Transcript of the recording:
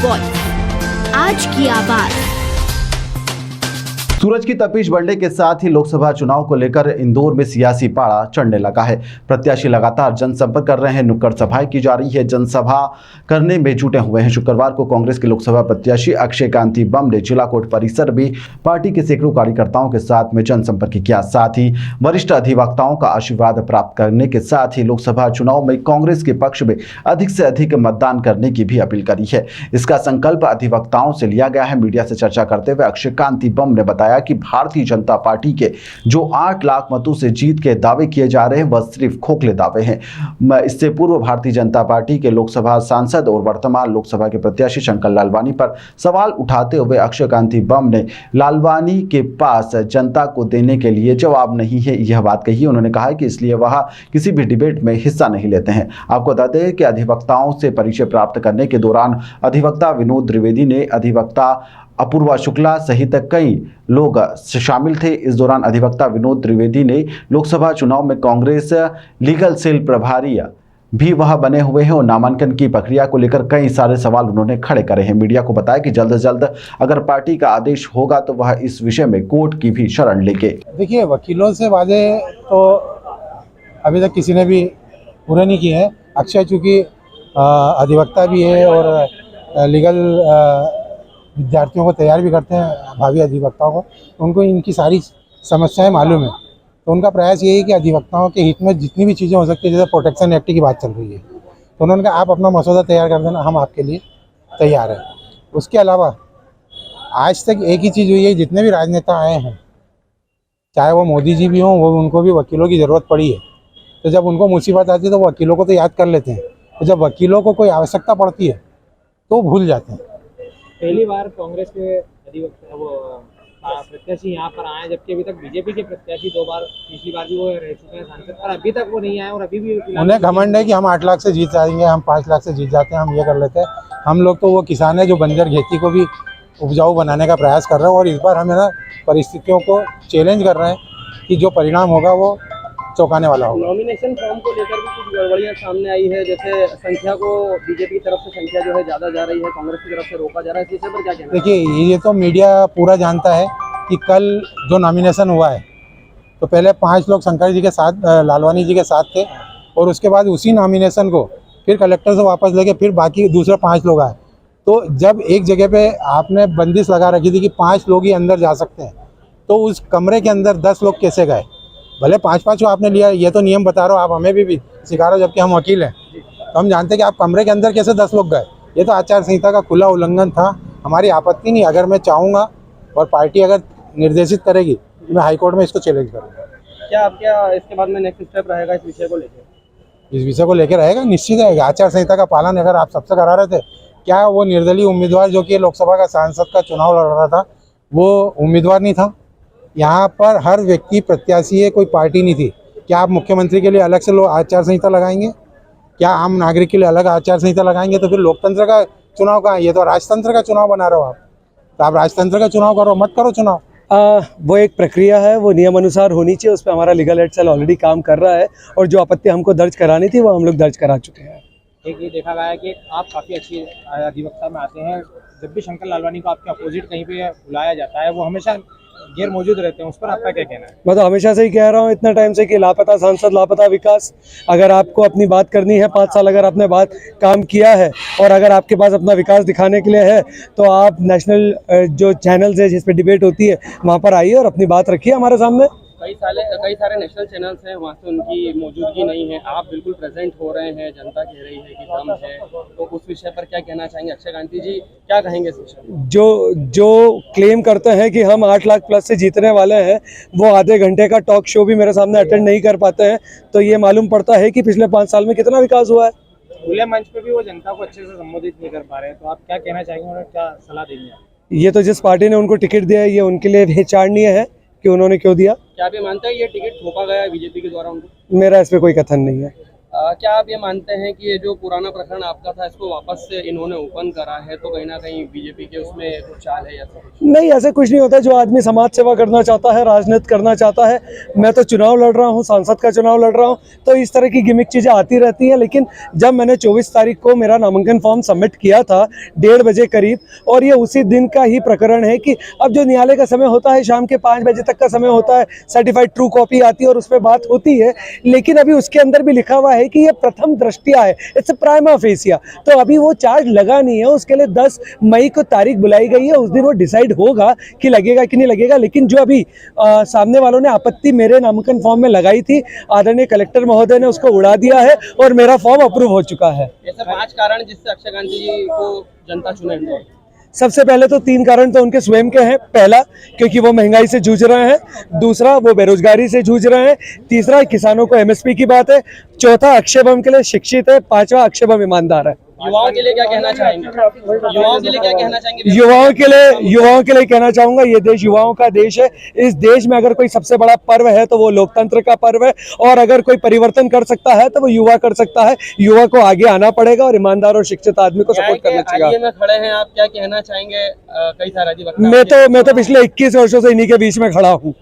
Voice, आज की आवाज। सूरज की तपिश बढ़ने के साथ ही लोकसभा चुनाव को लेकर इंदौर में सियासी पारा चढ़ने लगा है। प्रत्याशी लगातार जनसंपर्क कर रहे हैं, नुक्कड़ सभाएं की जा रही है, जनसभा करने में जुटे हुए हैं। शुक्रवार को कांग्रेस के लोकसभा प्रत्याशी अक्षय कांति बम ने जिला कोर्ट परिसर में पार्टी के सैकड़ों कार्यकर्ताओं के साथ में जनसंपर्क किया। साथ ही वरिष्ठ अधिवक्ताओं का आशीर्वाद प्राप्त करने के साथ ही लोकसभा चुनाव में कांग्रेस के पक्ष में अधिक से अधिक मतदान करने की भी अपील करी है। इसका संकल्प अधिवक्ताओं से लिया गया है। मीडिया से चर्चा करते हुए अक्षय कांति बम ने बताया कि भारतीय जनता पार्टी के जो 8 लाख मतों से जीत के दावे किए जा रहे हैं वह सिर्फ खोखले दावे हैं। इससे पूर्व भारतीय जनता पार्टी के लोकसभा सांसद और वर्तमान लोकसभा के प्रत्याशी शंकर लालवानी पर सवाल उठाते हुए अक्षय कांति बम ने लालवानी के पास जनता को देने के लिए जवाब नहीं है, यह बात कही। उन्होंने कहा कि इसलिए वह किसी भी डिबेट में हिस्सा नहीं लेते हैं। आपको बता दें कि अधिवक्ताओं से परिचय प्राप्त करने के दौरान अधिवक्ता विनोद द्विवेदी ने अधिवक्ता अपूर्वा शुक्ला सहित कई लोग शामिल थे। इस दौरान अधिवक्ता विनोद द्विवेदी ने लोकसभा चुनाव में कांग्रेस लीगल सेल प्रभारी भी वह बने हुए हैं और नामांकन की प्रक्रिया को लेकर कई सारे सवाल उन्होंने खड़े करे हैं। मीडिया को बताया कि जल्द से जल्द अगर पार्टी का आदेश होगा तो वह इस विषय में कोर्ट की भी शरण लेंगे। देखिए, वकीलों से वादे तो अभी तक किसी ने भी पूरे नहीं किए हैं। अक्षय चूँकि अधिवक्ता भी है और लीगल विद्यार्थियों को तैयार भी करते हैं, भावी अधिवक्ताओं को, उनको इनकी सारी समस्याएं मालूम है। तो उनका प्रयास यही है कि अधिवक्ताओं के हित में जितनी भी चीज़ें हो सकती है, जैसे प्रोटेक्शन एक्ट की बात चल रही है, तो उन्होंने कहा आप अपना मसौदा तैयार कर देना, हम आपके लिए तैयार हैं। उसके अलावा आज तक एक ही चीज़ हुई है, जितने भी राजनेता आए हैं, चाहे वो मोदी जी भी हों, वो उनको भी वकीलों की ज़रूरत पड़ी है। तो जब उनको मुसीबत आती है तो वो वकीलों को तो याद कर लेते हैं, तो जब वकीलों को कोई आवश्यकता पड़ती है तो भूल जाते हैं। पहली बार कांग्रेस के अधिवक्ता प्रत्याशी यहाँ पर आए, जबकि अभी तक बीजेपी के प्रत्याशी 2 बार, तीसरी बार भी वो रह चुके हैं सांसद, पर अभी तक वो नहीं आए और अभी भी उन्हें घमंड है कि हम 8 लाख से जीत जाएंगे, हम 5 लाख से जीत जाते हैं, हम ये कर लेते हैं। हम लोग तो वो किसान है जो बंजर खेती को भी उपजाऊ बनाने का प्रयास कर रहे हैं और इस बार हमें ना परिस्थितियों को चैलेंज कर रहे हैं कि जो परिणाम होगा वो चौंकाने वाला होगा। नॉमिनेशन फॉर्म को लेकर भी कुछ गड़बड़ियां सामने आई है, जैसे संख्या को बीजेपी की तरफ से संख्या जो है ज़्यादा जा रही है, कांग्रेस की तरफ से रोका जा रहा है, इस विषय पर क्या कहना है? देखिए, ये तो मीडिया पूरा जानता है कि कल जो नॉमिनेशन हुआ है तो पहले 5 लोग शंकर जी के साथ, लालवानी जी के साथ थे, और उसके बाद उसी नॉमिनेशन को फिर कलेक्टर से वापस लेके फिर बाकी दूसरे 5 लोग आए। तो जब एक जगह पे आपने बंदिश लगा रखी थी कि 5 लोग ही अंदर जा सकते हैं, तो उस कमरे के अंदर 10 लोग कैसे गए? भले 5-5 को आपने लिया, ये तो नियम बता रहे हो, आप हमें भी सिखा रहे हो, जबकि हम वकील हैं। तो हम जानते हैं कि आप कमरे के अंदर कैसे 10 लोग गए। ये तो आचार संहिता का खुला उल्लंघन था। हमारी आपत्ति नहीं, अगर मैं चाहूँगा और पार्टी अगर निर्देशित करेगी, मैं हाईकोर्ट में इसको चैलेंज करूँगा। क्या इसके बाद में नेक्स्ट स्टेप रहेगा इस विषय को लेकर? इस विषय को लेकर रहेगा, निश्चित रहेगा। आचार संहिता का पालन अगर आप सबसे करा रहे थे, क्या वो निर्दलीय उम्मीदवार जो कि लोकसभा का सांसद का चुनाव लड़ रहा था, वो उम्मीदवार नहीं था? यहाँ पर हर व्यक्ति प्रत्याशी है, कोई पार्टी नहीं थी। क्या आप मुख्यमंत्री के लिए अलग से आचार संहिता लगाएंगे? क्या आम नागरिक के लिए अलग आचार संहिता लगाएंगे? तो फिर लोकतंत्र का चुनाव कहाँ है? ये तो राजतंत्र का चुनाव बना रहे हो आप। तो आप राजतंत्र का चुनाव करो, मत करो चुनाव। वो एक प्रक्रिया है, वो नियम अनुसार होनी चाहिए। उस पर हमारा लीगल एड सेल ऑलरेडी काम कर रहा है और जो आपत्ति हमको दर्ज करानी थी वो हम लोग दर्ज करा चुके हैं। एक ये देखा गया है कि आप काफ़ी अच्छी अधिवक्ता में आते हैं, जब भी शंकर लालवानी को आपके अपोजिट कहीं पे बुलाया जाता है वो हमेशा गैर मौजूद रहते हैं, उस पर आपका क्या कहना है? मैं तो हमेशा से ही कह रहा हूँ इतना टाइम से कि लापता सांसद लापता विकास। अगर आपको अपनी बात करनी है, 5 साल अगर आपने काम किया है और अगर आपके पास अपना विकास दिखाने के लिए है तो आप नेशनल जो चैनल्स है जिस पे डिबेट होती है वहाँ पर आइए और अपनी बात रखिए हमारे सामने। कई सारे नेशनल चैनल्स हैं, वहाँ से उनकी मौजूदगी नहीं है, आप बिल्कुल प्रेजेंट हो रहे हैं, जनता कह रही है कि दम है, तो उस विषय पर क्या कहना चाहेंगे? अक्षय कांति जी क्या कहेंगे इस विषय में? जो क्लेम करते हैं कि हम 8 लाख प्लस से जीतने वाले हैं, वो आधे घंटे का टॉक शो भी मेरे सामने अटेंड नहीं कर पाते हैं, तो ये मालूम पड़ता है कि पिछले 5 साल में कितना विकास हुआ है। खुले मंच पे भी वो जनता को अच्छे से संबोधित नहीं कर पा रहे हैं, तो आप क्या कहना चाहेंगे और क्या सलाह देंगे? ये तो जिस पार्टी ने उनको टिकट दिया है ये उनके लिए विचारणीय है कि उन्होंने क्यों दिया। क्या आप ये मानते हैं ये टिकट थोपा गया है बीजेपी के द्वारा उनको? मेरा इस पे कोई कथन नहीं है। क्या आप ये मानते हैं कि ये जो पुराना प्रकरण आपका था इसको वापस से इन्होंने ओपन करा है, तो कहीं ना कहीं बीजेपी के उसमें कुछ चाल है या ऐसा कुछ? नहीं, ऐसे कुछ नहीं होता। जो आदमी समाज सेवा करना चाहता है, राजनीति करना चाहता है, मैं तो चुनाव लड़ रहा हूँ, सांसद का चुनाव लड़ रहा हूँ, तो इस तरह की गिमिक चीज़ें आती रहती हैं। लेकिन जब मैंने 24 तारीख को मेरा नामांकन फॉर्म सबमिट किया था 1:30 बजे करीब, और ये उसी दिन का ही प्रकरण है कि अब जो न्यायालय का समय होता है शाम के 5 बजे तक का समय होता है, सर्टिफाइड ट्रू कॉपी आती है और उस पर बात होती है। लेकिन अभी उसके अंदर भी लिखा हुआ है कि ये प्रथम दृष्टिया है, इट्स प्राइमा फेसिया, तो अभी वो चार्ज लगा नहीं है। उसके लिए 10 मई को तारीख बुलाई गई है, उस दिन वो डिसाइड होगा कि लगेगा कि नहीं लगेगा। लेकिन जो अभी सामने वालों ने आपत्ति मेरे नामांकन फॉर्म में लगाई थी, आदरणीय कलेक्टर महोदय ने उसको उड़ा दिया है और मेरा फॉर्म अप्रूव हो चुका है। ऐसे 5 कारण जिससे अक्षय कांती जी को जनता चुने इंदौर? सबसे पहले तो 3 कारण तो उनके स्वयं के हैं। पहला, क्योंकि वो महंगाई से जूझ रहे हैं। दूसरा, वो बेरोजगारी से जूझ रहे हैं। तीसरा, किसानों को एमएसपी की बात है। चौथा, अक्षय बम के लिए शिक्षित है। पांचवा, अक्षय बम ईमानदार है। युवाओं के लिए क्या कहना चाहेंगे? युवाओं के लिए क्या कहना चाहेंगे? युवाओं के लिए कहना चाहूंगा, ये देश युवाओं का देश है। इस देश में अगर कोई सबसे बड़ा पर्व है तो वो लोकतंत्र का पर्व है, और अगर कोई परिवर्तन कर सकता है तो वो युवा कर सकता है। युवा को आगे आना पड़ेगा और ईमानदार और शिक्षित आदमी को सपोर्ट करना चाहिए। आईए में खड़े हैं आप, क्या कहना चाहेंगे? कई सारे अधिवक्ता मैं तो पिछले 21 वर्षों से इन्हीं के बीच में खड़ा हूँ।